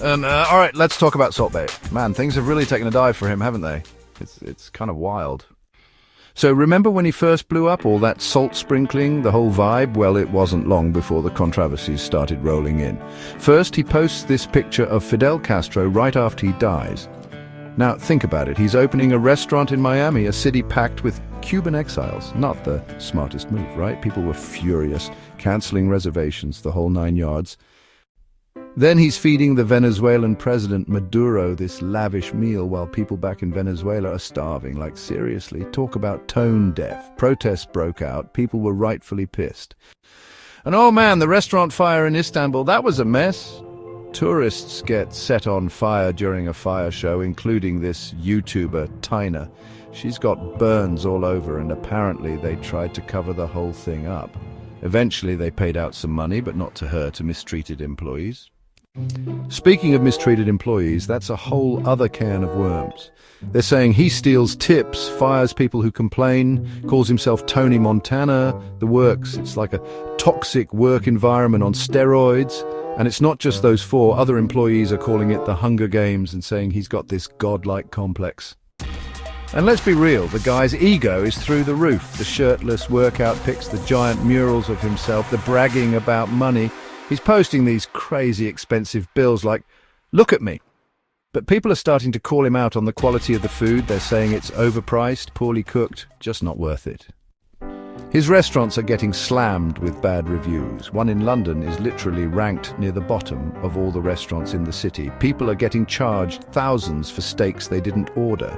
All right, let's talk about Salt Bae. Man, things have really taken a dive for him, haven't they? It's kind of wild. So remember when he first blew up, all that salt sprinkling, the whole vibe? Well, it wasn't long before the controversies started rolling in. First, he posts this picture of Fidel Castro right after he dies. Now, think about it. He's opening a restaurant in Miami, a city packed with Cuban exiles. Not the smartest move, right? People were furious, canceling reservations, the whole 9 yards. Then he's feeding the Venezuelan president Maduro this lavish meal while people back in Venezuela are starving. Like, seriously, talk about tone deaf. Protests broke out. People were rightfully pissed. And oh man, the restaurant fire in Istanbul, that was a mess. Tourists get set on fire during a fire show, including this YouTuber, Tina. She's got burns all over, and apparently they tried to cover the whole thing up. Eventually they paid out some money, but not to her, to mistreated employees. Speaking of mistreated employees, that's a whole other can of worms. They're saying he steals tips, fires people who complain, calls himself Tony Montana, the works. It's like a toxic work environment on steroids. And it's not just those 4. Other employees are calling it the Hunger Games and saying he's got this godlike complex. And let's be real, the guy's ego is through the roof. The shirtless workout pics, the giant murals of himself, the bragging about money. He's posting these crazy expensive bills like, look at me. But people are starting to call him out on the quality of the food. They're saying it's overpriced, poorly cooked, just not worth it. His restaurants are getting slammed with bad reviews. One in London is literally ranked near the bottom of all the restaurants in the city. People are getting charged thousands for steaks they didn't order.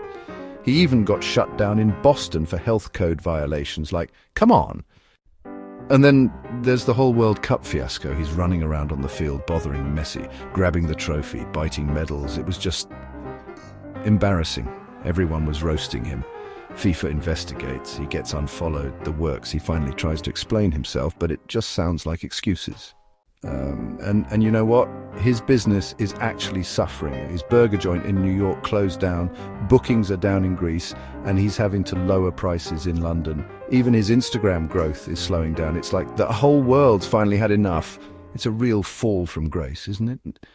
He even got shut down in Boston for health code violations. Like, come on. And then there's the whole World Cup fiasco. He's running around on the field, bothering Messi, grabbing the trophy, biting medals. It was just embarrassing. Everyone was roasting him. FIFA investigates. He gets unfollowed. The works. He finally tries to explain himself, but it just sounds like excuses. And you know what? His business is actually suffering. His burger joint in New York closed down, bookings are down in Greece, and he's having to lower prices in London. Even his Instagram growth is slowing down. It's like the whole world's finally had enough. It's a real fall from grace, isn't it?